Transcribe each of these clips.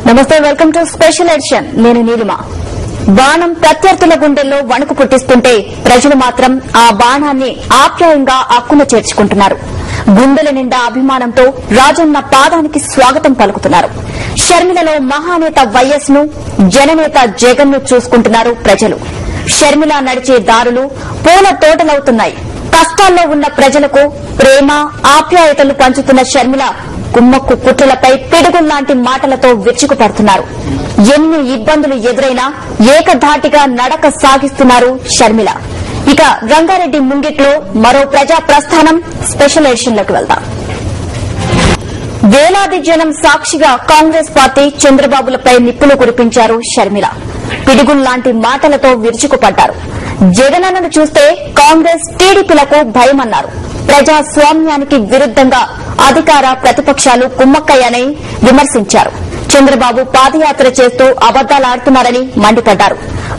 నమస్తే, welcome to special edition. నేను నీలిమ. బాణం ప్రత్యర్థుల గుండెల్లో వణుకు పుట్టిస్తుంటే ప్రజలు మాత్రం ఆ బాణాన్ని ఆప్యాయంగా అక్కున చేర్చుకుంటున్నారు. గుండెల నిండా అభిమానంతో రాజన్న పాదానికి స్వాగతం పలుకుతున్నారు. షర్మిలలో మహానేత వైఎస్ ను, జననేత జగన్ ను చూసుకుంటున్నారు ప్రజలు. షర్మిల నడిచే దారులు పూల తోటలవుతున్నాయి. కష్టాల్లో ఉన్న ప్రజలకు ప్రేమ ఆప్యాయతలు పంచుతున్న షర్మిల కుమ్మక్కు కుట్రలపై పిడుగుల్లాంటి మాటలతో విరుచుకుపడుతున్నారు. ఎన్ని ఇబ్బందులు ఎదురైనా ఏకధాటిగా నడక సాగిస్తున్నారు షర్మిల. ఇక రంగారెడ్డి ముంగిట్లో మరో ప్రజా ప్రస్థానం. స్పెషల్ ఎడిషన్లోకి వెళ్దాం. వేలాది జనం సాక్షిగా కాంగ్రెస్ పార్టీ చంద్రబాబులపై నిప్పులు కురిపించారు షర్మిల. పిడుగుల్లాంటి మాటలతో విరుచుకుపడ్డారు. జగనన్నను చూస్తే కాంగ్రెస్ టీడీపీలకు భయమన్నారు. ప్రజాస్వామ్యానికి విరుద్దంగా అధికార ప్రతిపక్షాలు కుమ్మక్కయ్యని విమర్శించారు. చంద్రబాబు పాదయాత్ర చేస్తూ అబద్దాలాడుతున్నారని మండిపడ్డారు.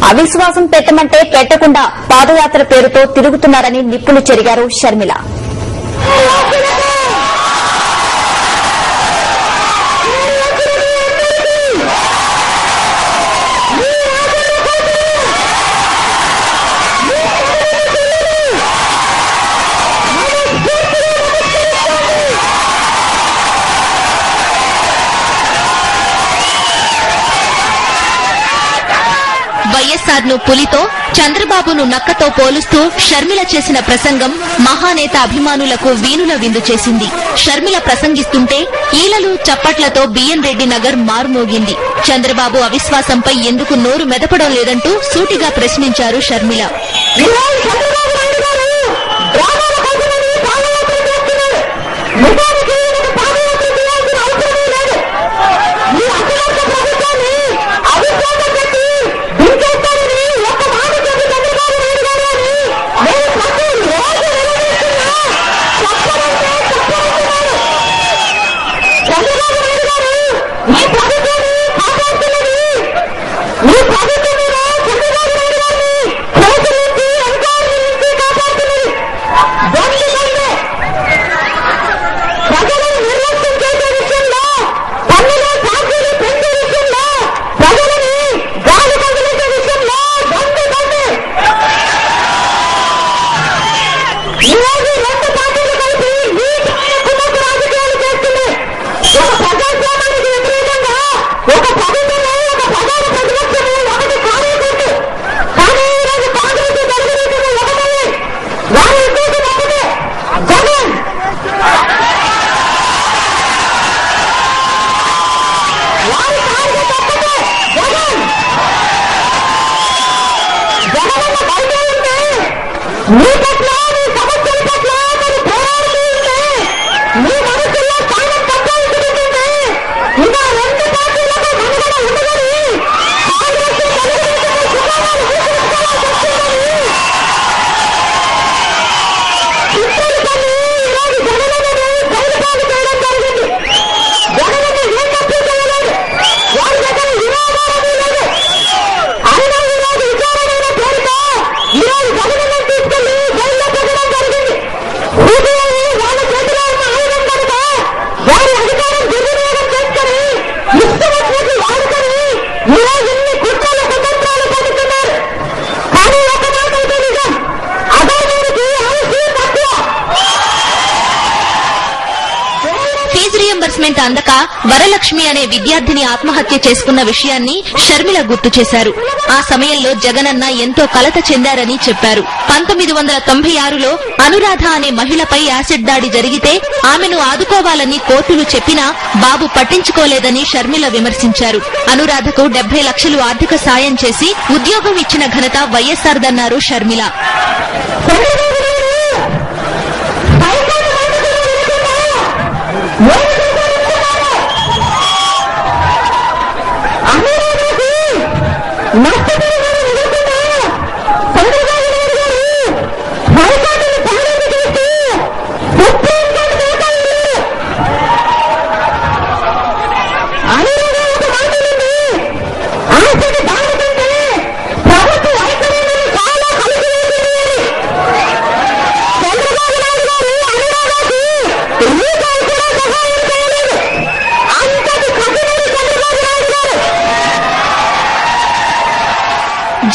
అవిశ్వాసం పెట్టమంటే పెట్టకుండా పాదయాత్ర పేరుతో తిరుగుతున్నారని నిప్పులు చెరిగారు షర్మిల. వైఎస్ఆర్ ను పులితో, చంద్రబాబును నక్కతో పోలుస్తూ షర్మిల చేసిన ప్రసంగం మహానేత అభిమానులకు వీణుల విందు చేసింది. షర్మిల ప్రసంగిస్తుంటే ఈలలు చప్పట్లతో బిఎన్ రెడ్డి నగర్ మారుమోగింది. చంద్రబాబు అవిశ్వాసంపై ఎందుకు నోరు మెదపడం లేదంటూ సూటిగా ప్రశ్నించారు షర్మిల. అందక వరలక్ష్మి అనే విద్యార్థిని ఆత్మహత్య చేసుకున్న విషయాన్ని షర్మిల గుర్తు చేశారు. ఆ సమయంలో జగనన్న ఎంతో కలత చెందారని చెప్పారు. 1996లో అనురాధ అనే మహిళపై యాసిడ్ దాడి జరిగితే ఆమెను ఆదుకోవాలని కోర్టులు చెప్పినా బాబు పట్టించుకోలేదని షర్మిల విమర్శించారు. అనురాధకు 70 లక్షలు ఆర్థిక సాయం చేసి ఉద్యోగం ఇచ్చిన ఘనత వైఎస్ఆర్దన్నారు షర్మిల.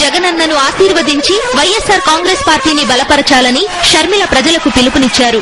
జగనన్నను ఆశీర్వదించి వైఎస్సార్ కాంగ్రెస్ పార్టీని బలపరచాలని షర్మిల ప్రజలకు పిలుపునిచ్చారు.